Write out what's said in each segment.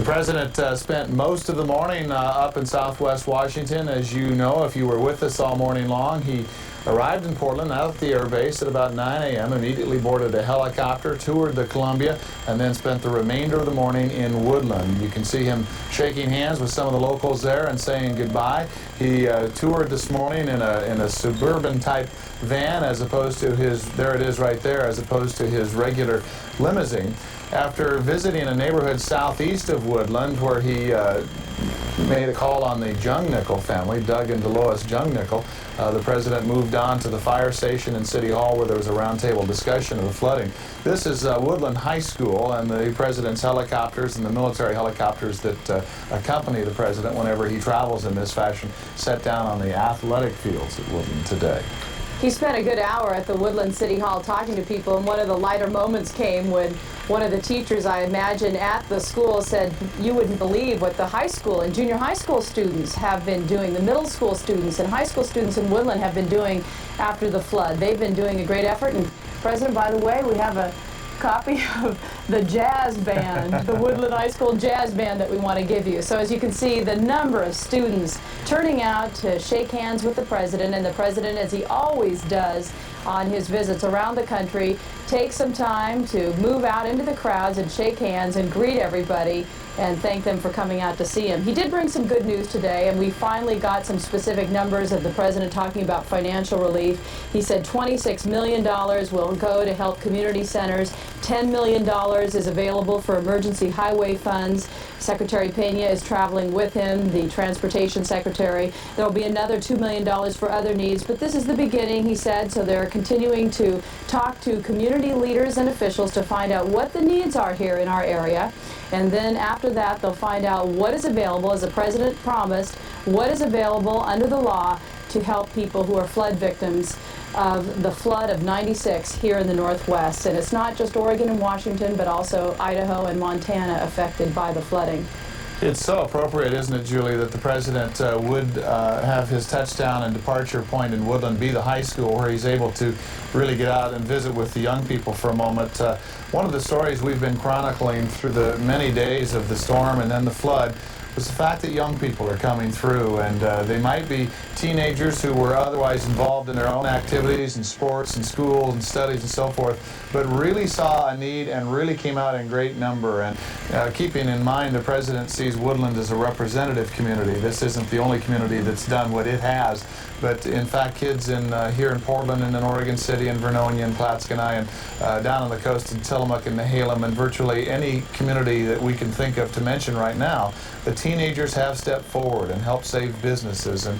The president spent most of the morning up in southwest Washington. As you know, if you were with us all morning long, he arrived in Portland out at the air base at about 9 a.m., immediately boarded a helicopter, toured the Columbia, and then spent the remainder of the morning in Woodland. You can see him shaking hands with some of the locals there and saying goodbye. He toured this morning in a suburban type van as opposed to his, there it is right there, as opposed to his regular limousine. After visiting a neighborhood southeast of Woodland where he made a call on the Jungnickel family, Doug and Delois Jungnickel, the president moved on to the fire station in City Hall where there was a roundtable discussion of the flooding. This is Woodland High School, and the president's helicopters and the military helicopters that accompany the president whenever he travels in this fashion set down on the athletic fields at Woodland today. He spent a good hour at the Woodland City Hall talking to people, and one of the lighter moments came when one of the teachers, I imagine, at the school said, you wouldn't believe what the high school and junior high school students have been doing, the middle school students and high school students in Woodland have been doing after the flood. They've been doing a great effort, and President, by the way, we have a copy of the jazz band, the Woodland High School jazz band that we want to give you. So as you can see, the number of students turning out to shake hands with the president, and the president, as he always does on his visits around the country, takes some time to move out into the crowds and shake hands and greet everybody and thank them for coming out to see him. He did bring some good news today, and we finally got some specific numbers of the president talking about financial relief. He said $26 million will go to help community centers. $10 million is available for emergency highway funds. Secretary Pena is traveling with him, the transportation secretary. There will be another $2 million for other needs, but this is the beginning, he said, so they're continuing to talk to community leaders and officials to find out what the needs are here in our area. And then after that, they'll find out what is available, as the president promised, what is available under the law to help people who are flood victims of the flood of '96 here in the Northwest. And it's not just Oregon and Washington, but also Idaho and Montana affected by the flooding. It's so appropriate, isn't it, Julie, that the president would have his touchdown and departure point in Woodland be the high school where he's able to really get out and visit with the young people for a moment. One of the stories we've been chronicling through the many days of the storm and then the flood was the fact that young people are coming through, and they might be teenagers who were otherwise involved in their own activities and sports and school and studies and so forth, but really saw a need and really came out in great number. And keeping in mind the president sees Woodland as a representative community. This isn't the only community that's done what it has, but in fact kids in here in Portland and in Oregon City and Vernonia and Clatskanie and down on the coast in Tillamook and Nehalem and virtually any community that we can think of to mention right now, the teenagers have stepped forward and helped save businesses and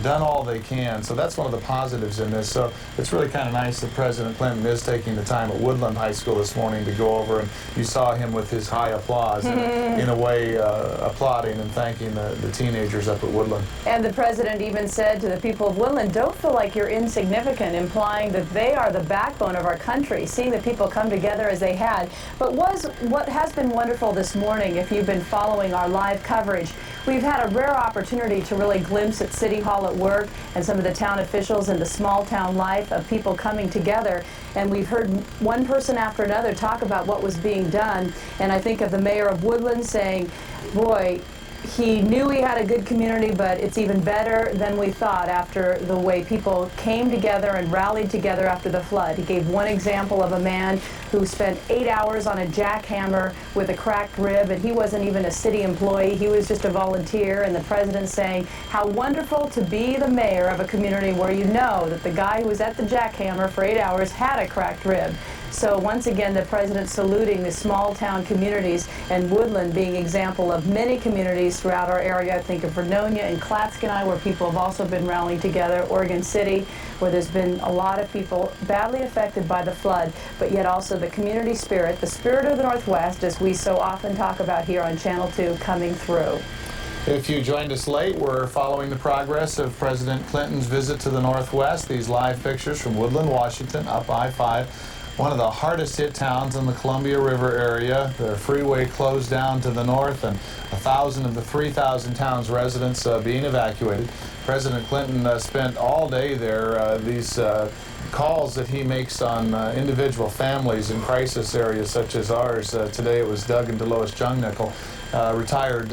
done all they can. So that's one of the positives in this. So it's really kind of nice that President Clinton is taking the time at Woodland High School this morning to go over, and you saw him with his high applause in a way applauding and thanking the teenagers up at Woodland. And the president even said to the people of Woodland, don't feel like you're insignificant, implying that they are the backbone of our country, seeing the people come together as they had. But what has been wonderful this morning, if you've been following our live coverage, we've had a rare opportunity to really glimpse at City Hall at work and some of the town officials and the small town life of people coming together. And we've heard one person after another talk about what was being done. And I think of the mayor of Woodland saying, boy, he knew he had a good community, but it's even better than we thought after the way people came together and rallied together after the flood. He gave one example of a man who spent 8 hours on a jackhammer with a cracked rib, and he wasn't even a city employee. He was just a volunteer. And the president saying, how wonderful to be the mayor of a community where you know that the guy who was at the jackhammer for 8 hours had a cracked rib. So once again, the president saluting the small town communities, and Woodland being example of many communities throughout our area. I think of Vernonia and Clatskanie, where people have also been rallying together, Oregon City, where there's been a lot of people badly affected by the flood, but yet also the community spirit, the spirit of the Northwest, as we so often talk about here on Channel 2, coming through. If you joined us late, we're following the progress of President Clinton's visit to the Northwest. These live pictures from Woodland, Washington, up I-5. One of the hardest hit towns in the Columbia River area. The freeway closed down to the north, and 1,000 of the 3,000 town's residents being evacuated. President Clinton spent all day there. These calls that he makes on individual families in crisis areas such as ours. Today it was Doug and Delois Jungnickel. retired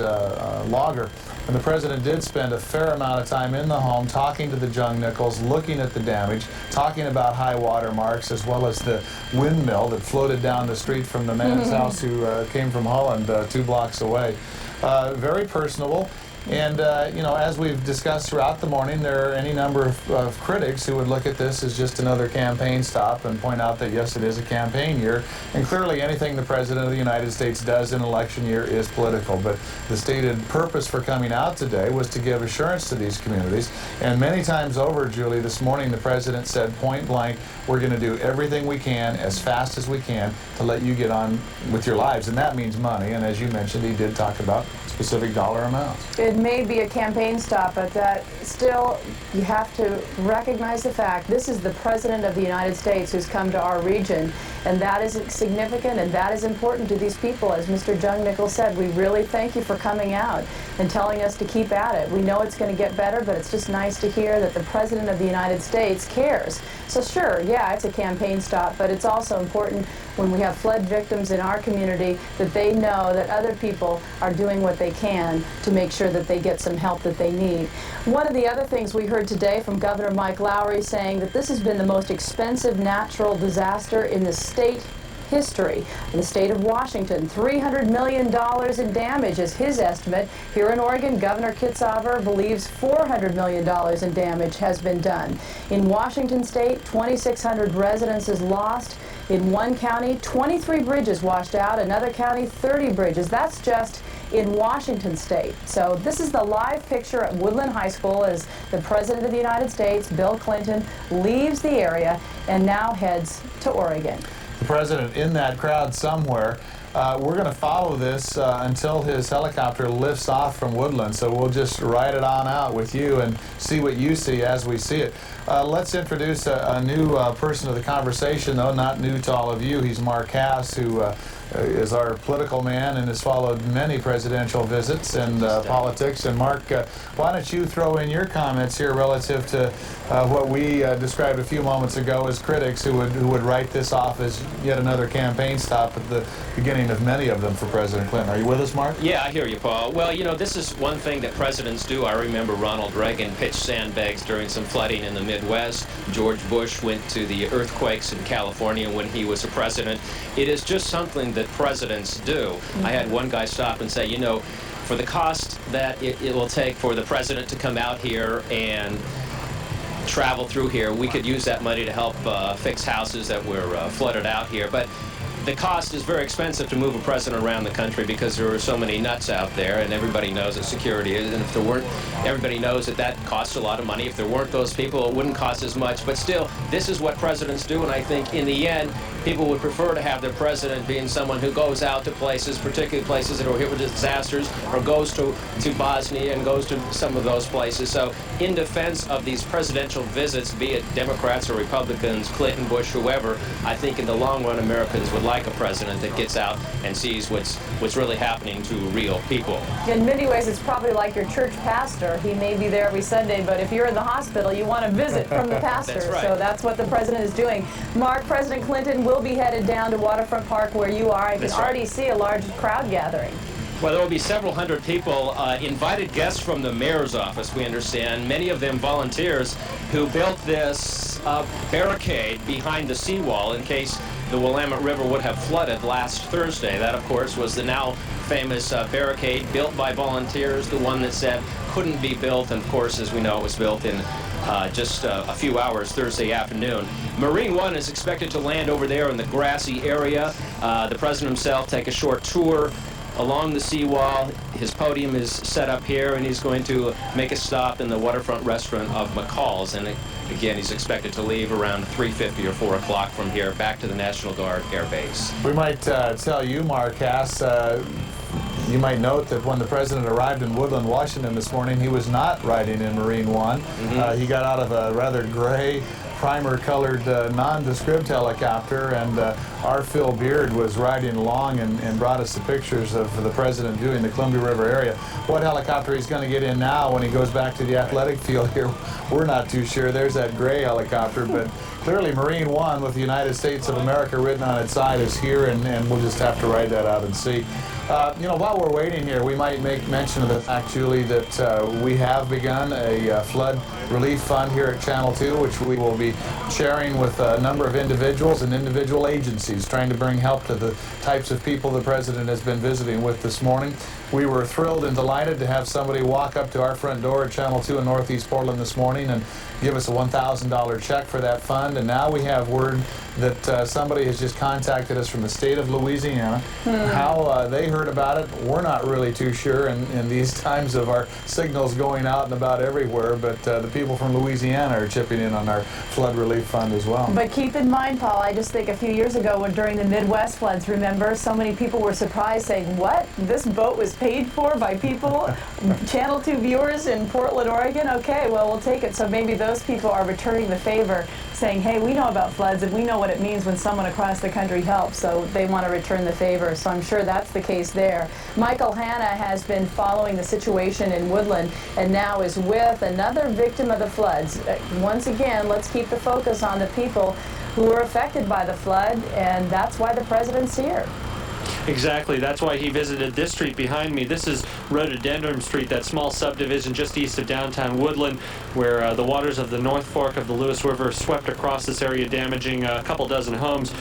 logger. And the president did spend a fair amount of time in the home talking to the Jung Nichols, looking at the damage, talking about high water marks, as well as the windmill that floated down the street from the man's house who came from Holland 2 blocks away. Very personable. And, you know, as we've discussed throughout the morning, there are any number of critics who would look at this as just another campaign stop and point out that, yes, it is a campaign year. And clearly anything the President of the United States does in an election year is political. But the stated purpose for coming out today was to give assurance to these communities. And many times over, Julie, this morning the President said point blank, we're going to do everything we can as fast as we can to let you get on with your lives. And that means money. And as you mentioned, he did talk about specific dollar amounts. It may be a campaign stop, but that still, you have to recognize the fact this is the President of the United States who's come to our region, and that is significant and that is important to these people. As Mr. Jung Nichols said, we really thank you for coming out and telling us to keep at it. We know it's going to get better, but it's just nice to hear that the President of the United States cares. So sure, yeah, it's a campaign stop, but it's also important when we have flood victims in our community that they know that other people are doing what they can to make sure that they get some help that they need. One of the other things we heard today from Governor Mike Lowry saying that this has been the most expensive natural disaster in the state history. In the state of Washington, $300 million in damage is his estimate. Here in Oregon, Governor Kitzhaber believes $400 million in damage has been done. In Washington state, 2,600 residences lost. In one county, 23 bridges washed out. Another county, 30 bridges. That's just in Washington state. So this is the live picture at Woodland High School as the President of the United States, Bill Clinton, leaves the area and now heads to Oregon. The President in that crowd somewhere. We're going to follow this until his helicopter lifts off from Woodland, so we'll just ride it on out with you and see what you see as we see it. Let's introduce a new person to the conversation, though not new to all of you. He's Mark Hass, who is our political man and has followed many presidential visits and politics. And Mark, why don't you throw in your comments here relative to what we described a few moments ago as critics who would write this off as yet another campaign stop at the beginning of many of them for President Clinton. Are you with us, Mark? Yeah, I hear you, Paul. Well, you know, this is one thing that presidents do. I remember Ronald Reagan pitched sandbags during some flooding in the Midwest. George Bush went to the earthquakes in California when he was a president. It is just something that presidents do. I had one guy stop and say, you know, for the cost that it will take for the president to come out here and travel through here, we could use that money to help fix houses that were flooded out here. But the cost is very expensive to move a president around the country because there are so many nuts out there, and everybody knows that security is, and if there weren't, everybody knows that that costs a lot of money. If there weren't those people, it wouldn't cost as much. But still, this is what presidents do, and I think in the end, people would prefer to have their president being someone who goes out to places, particularly places that are hit with disasters, or goes to Bosnia and goes to some of those places. So in defense of these presidential visits, be it Democrats or Republicans, Clinton, Bush, whoever, I think in the long run, Americans would like a president that gets out and sees what's really happening to real people. In many ways, it's probably like your church pastor. He may be there every Sunday, but if you're in the hospital, you want to visit from the pastor. That's right. So that's what the president is doing. Mark, President Clinton will be headed down to Waterfront Park where you are. I can already see a large crowd gathering. Well, there will be several hundred people, invited guests from the mayor's office, we understand, many of them volunteers who built this barricade behind the seawall in case the Willamette River would have flooded last Thursday. That, of course, was the now famous barricade built by volunteers, the one that said couldn't be built, and of course, as we know, it was built in just a few hours Thursday afternoon. Marine One is expected to land over there in the grassy area. The president himself take a short tour along the seawall. His podium is set up here, and he's going to make a stop in the waterfront restaurant of McCall's. And again, he's expected to leave around 3:50 or 4 o'clock from here back to the National Guard Air Base. We might tell you, Mark Hass, you might note that when the president arrived in Woodland, Washington this morning, he was not riding in Marine One. He got out of a rather gray, primer-colored nondescript helicopter, and our Phil Beard was riding along and brought us the pictures of the president doing the Columbia River area. What helicopter he's going to get in now when he goes back to the athletic field here, we're not too sure. There's that gray helicopter, but clearly Marine One with the United States of America written on its side is here, and we'll just have to ride that out and see. While we're waiting here, we might make mention of the fact, Julie, that we have begun a flood relief fund here at Channel 2, which we will be sharing with a number of individuals and individual agencies, trying to bring help to the types of people the President has been visiting with this morning. We were thrilled and delighted to have somebody walk up to our front door at Channel 2 in Northeast Portland this morning and give us a $1,000 check for that fund. And now we have word that somebody has just contacted us from the state of Louisiana. How they heard about it, we're not really too sure in these times of our signals going out and about everywhere, but the people from Louisiana are chipping in on our flood relief fund as well. But keep in mind, Paul, I just think a few years ago when during the Midwest floods, remember, so many people were surprised saying, what? This boat was paid for by people, Channel 2 viewers in Portland, Oregon? Okay, well, we'll take it. So maybe those people are returning the favor, saying, hey, we know about floods and we know what it means when someone across the country helps, so they want to return the favor. So I'm sure that's the case there. Michael Hanna has been following the situation in Woodland and now is with another victim of the floods. Once again, let's keep the focus on the people who were affected by the flood, and that's why the President's here. Exactly. That's why he visited this street behind me. This is Rhododendron Street, that small subdivision just east of downtown Woodland, where the waters of the North Fork of the Lewis River swept across this area, damaging a couple dozen homes.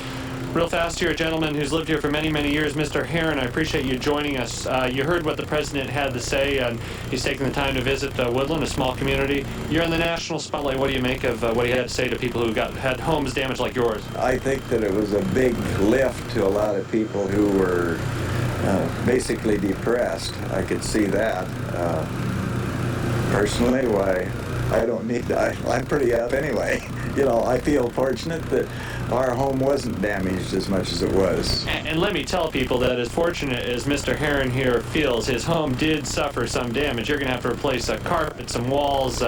Real fast here, a gentleman who's lived here for many, many years, Mr. Heron. I appreciate you joining us. You heard what the President had to say, and he's taking the time to visit Woodland, a small community. You're in the national spotlight. What do you make of what he had to say to people who had homes damaged like yours? I think that it was a big lift to a lot of people who were basically depressed. I could see that. Personally, why, I don't need to, I'm pretty up anyway. You know, I feel fortunate that our home wasn't damaged as much as it was. And let me tell people that as fortunate as Mr. Heron here feels, his home did suffer some damage. You're going to have to replace a carpet, some walls,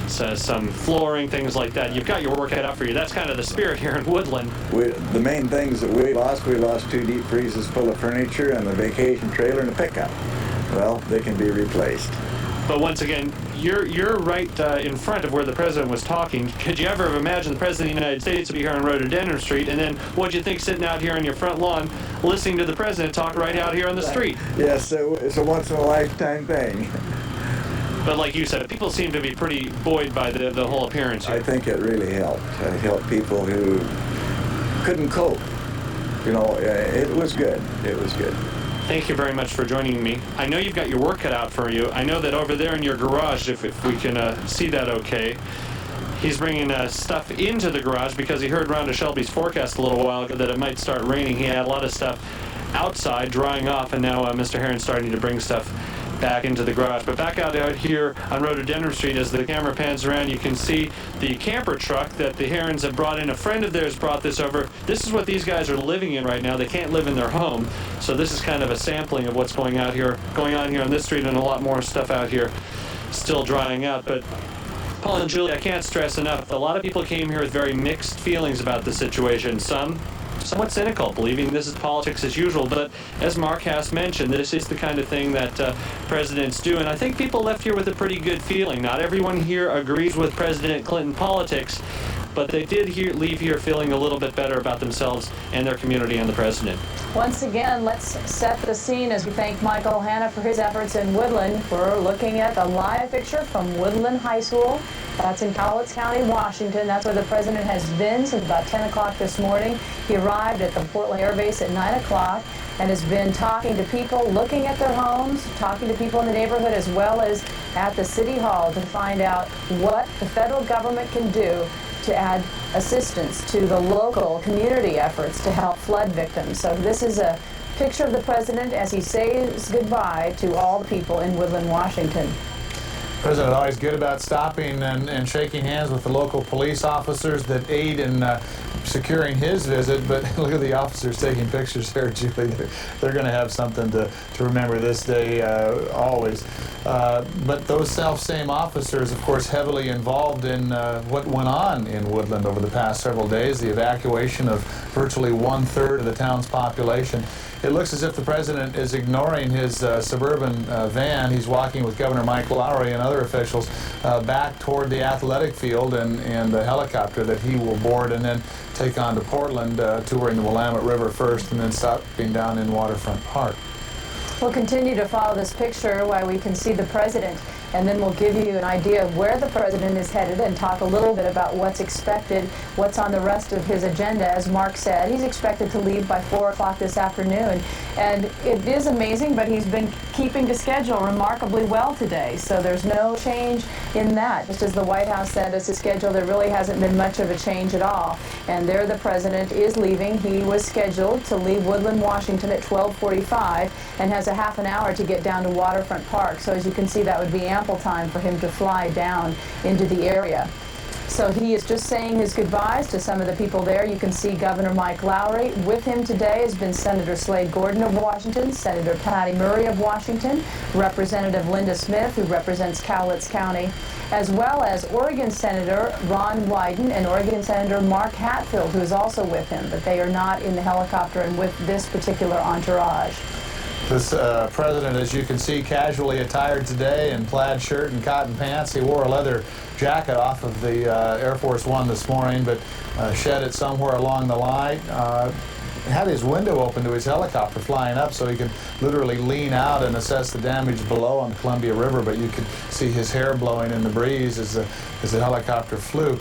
some flooring, things like that. You've got your work cut out for you. That's kind of the spirit here in Woodland. The main things that we lost 2 deep freezes full of furniture and a vacation trailer and a pickup. Well, they can be replaced. But once again, you're right in front of where the President was talking. Could you ever have imagined the President of the United States would be here on Rhododendron Street, and then what'd you think sitting out here on your front lawn listening to the President talk right out here on the street? Yes, it's a once-in-a-lifetime thing. But like you said, people seem to be pretty buoyed by the whole appearance here. I think it really helped. It helped people who couldn't cope. You know, it was good. It was good. Thank you very much for joining me. I know you've got your work cut out for you. I know that over there in your garage, if we can see that okay, he's bringing stuff into the garage because he heard Rhonda Shelby's forecast a little while ago that it might start raining. He had a lot of stuff outside drying off, and now Mr. Heron's starting to bring stuff back into the garage. But back out here on Rhododendron Street, as the camera pans around, you can see the camper truck that the Herons have brought in. A friend of theirs brought this over. This is what these guys are living in right now. They can't live in their home, so this is kind of a sampling of what's going on here on this street, and a lot more stuff out here still drying out. But Paul and Julie, I can't stress enough, a lot of people came here with very mixed feelings about the situation. Some somewhat cynical, believing this is politics as usual, but as Mark has mentioned, this is the kind of thing that presidents do, and I think people left here with a pretty good feeling. Not everyone here agrees with President Clinton politics, but they did leave here feeling a little bit better about themselves and their community and the president. Once again, let's set the scene as we thank Michael Hanna for his efforts in Woodland. We're looking at the live picture from Woodland High School. That's in Cowlitz County, Washington. That's where the president has been since about 10 o'clock this morning. He arrived at the Portland Air Base at 9 o'clock and has been talking to people, looking at their homes, talking to people in the neighborhood, as well as at the City Hall to find out what the federal government can do to add assistance to the local community efforts to help flood victims. So this is a picture of the president as he says goodbye to all the people in Woodland, Washington. President always good about stopping and shaking hands with the local police officers that aid in securing his visit, but look at the officers taking pictures there, Julie. They're going to have something to remember this day always. But those same officers, of course, heavily involved in what went on in Woodland over the past several days, the evacuation of virtually 1/3 of the town's population. It looks as if the president is ignoring his suburban van. He's walking with Governor Mike Lowry and other officials back toward the athletic field and the helicopter that he will board and then take on to Portland, touring the Willamette River first and then stopping down in Waterfront Park. We'll continue to follow this picture while we can see the president, and then we'll give you an idea of where the president is headed and talk a little bit about what's expected, what's on the rest of his agenda. As Mark said, he's expected to leave by 4 o'clock this afternoon. And it is amazing, but he's been keeping to schedule remarkably well today. So there's no change in that. Just as the White House said as his schedule, there really hasn't been much of a change at all. And there the president is leaving. He was scheduled to leave Woodland, Washington at 12:45 and has a half an hour to get down to Waterfront Park. So as you can see, that would be ample time for him to fly down into the area. So he is just saying his goodbyes to some of the people there. You can see Governor Mike Lowry. With him today has been Senator Slade Gordon of Washington, Senator Patty Murray of Washington, Representative Linda Smith, who represents Cowlitz County, as well as Oregon Senator Ron Wyden and Oregon Senator Mark Hatfield, who is also with him, but they are not in the helicopter and with this particular entourage. This president, as you can see, casually attired today in plaid shirt and cotton pants. He wore a leather jacket off of the Air Force One this morning, but shed it somewhere along the line. Had his window open to his helicopter flying up so he could literally lean out and assess the damage below on the Columbia River, but you could see his hair blowing in the breeze as the helicopter flew.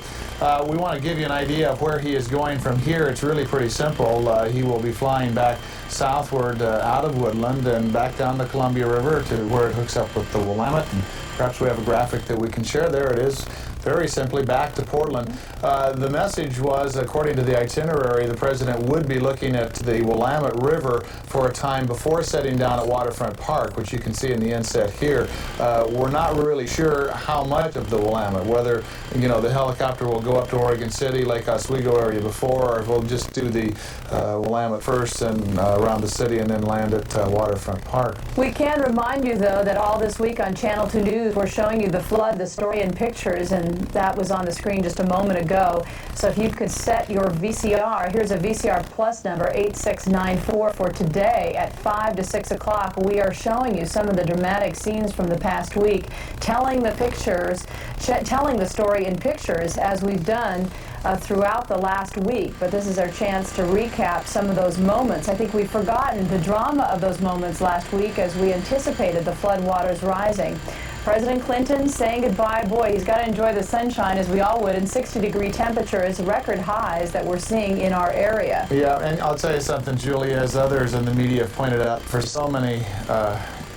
We want to give you an idea of where he is going from here. It's really pretty simple. He will be flying back southward out of Woodland and back down the Columbia River to where it hooks up with the Willamette. And perhaps we have a graphic that we can share. There it is. Very simply, back to Portland. The message was, according to the itinerary, the president would be looking at the Willamette River for a time before setting down at Waterfront Park, which you can see in the inset here. We're not really sure how much of the Willamette, whether, you know, the helicopter will go up to Oregon City, Lake Oswego area before, or if we'll just do the Willamette first and around the city and then land at Waterfront Park. We can remind you, though, that all this week on Channel 2 News, we're showing you the flood, the story in pictures, and that was on the screen just a moment ago. So if you could set your VCR, here's a VCR Plus number 8694 for today at 5 to 6 o'clock. We are showing you some of the dramatic scenes from the past week, telling the pictures, telling the story in pictures as we've done throughout the last week. But this is our chance to recap some of those moments. I think we've forgotten the drama of those moments last week as we anticipated the floodwaters rising. President Clinton saying goodbye. Boy, he's got to enjoy the sunshine, as we all would, and 60-degree temperatures, record highs that we're seeing in our area. Yeah, and I'll tell you something, Julie, as others in the media have pointed out, for so many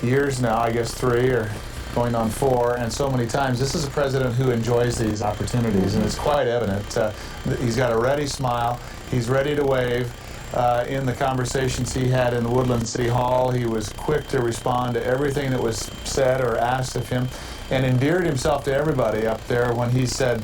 years now, I guess 3 or going on 4, and so many times, this is a president who enjoys these opportunities, and it's quite evident. He's got a ready smile. He's ready to wave. In the conversations he had in the Woodland City Hall, he was quick to respond to everything that was said or asked of him, and endeared himself to everybody up there when he said,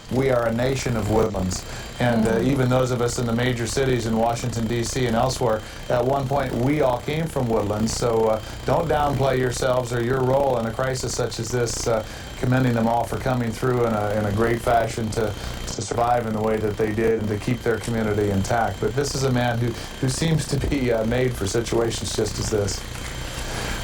"We are a nation of woodlands." And even those of us in the major cities in Washington, D.C. and elsewhere, at one point we all came from woodlands. So don't downplay yourselves or your role in a crisis such as this, commending them all for coming through in a great fashion to survive in the way that they did and to keep their community intact. But this is a man who seems to be made for situations just as this.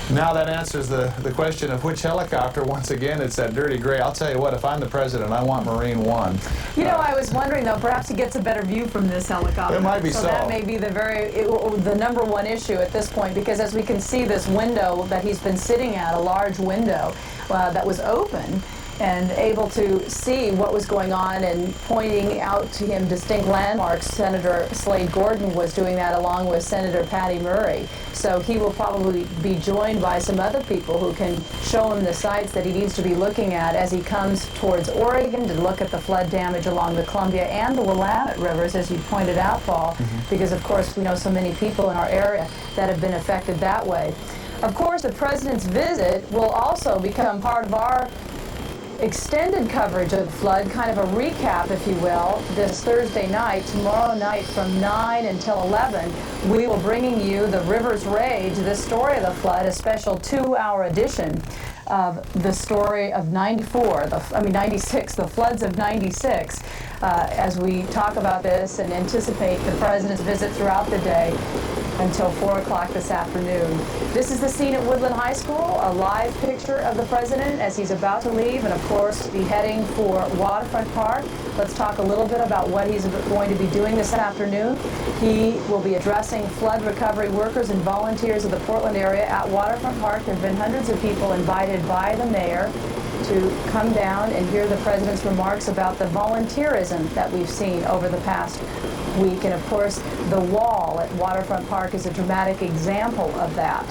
Now that answers the question of which helicopter. Once again, it's that dirty gray. I'll tell you what, if I'm the president, I want Marine One. You know, I was wondering, though, perhaps he gets a better view from this helicopter. It might be so. So that may be the number one issue at this point, because as we can see this window that he's been sitting at, a large window that was open, and able to see what was going on and pointing out to him distinct landmarks. Senator Slade Gordon was doing that along with Senator Patty Murray. So he will probably be joined by some other people who can show him the sites that he needs to be looking at as he comes towards Oregon to look at the flood damage along the Columbia and the Willamette rivers, as you pointed out, Paul, because of course we know so many people in our area that have been affected that way. Of course, the president's visit will also become part of our extended coverage of the flood, kind of a recap, if you will, this Thursday night. Tomorrow night from 9 until 11, we will bringing you the River's Rage, the story of the flood, a special 2-hour edition of the story of 96, the floods of 96, as we talk about this and anticipate the president's visit throughout the day. until 4 o'clock this afternoon. This is the scene at Woodland High School, a live picture of the president as he's about to leave and, of course, be heading for Waterfront Park. Let's talk a little bit about what he's going to be doing this afternoon. He will be addressing flood recovery workers and volunteers of the Portland area at Waterfront Park. There have been hundreds of people invited by the mayor to come down and hear the president's remarks about the volunteerism that we've seen over the past week. And of course, the wall at Waterfront Park is a dramatic example of that.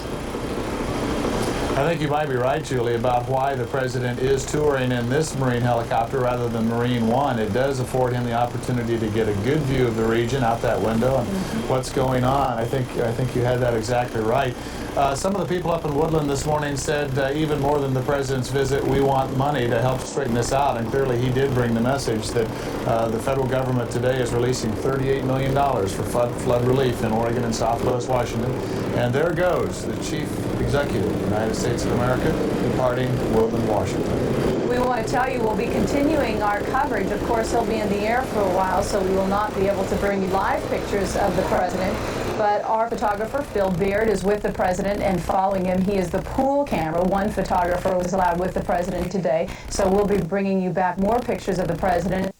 I think you might be right, Julie, about why the president is touring in this Marine helicopter rather than Marine One. It does afford him the opportunity to get a good view of the region out that window and what's going on. I think you had that exactly right. Some of the people up in Woodland this morning said even more than the president's visit, we want money to help straighten this out. And clearly he did bring the message that the federal government today is releasing $38 million for flood relief in Oregon and Southwest Washington. And there goes the chief executive of the United States of America departing Woodland, Washington. We want to tell you we'll be continuing our coverage. Of course, he'll be in the air for a while, so we will not be able to bring you live pictures of the president. But our photographer, Phil Beard, is with the president and following him. He is the pool camera. One photographer was allowed with the president today, so we'll be bringing you back more pictures of the president.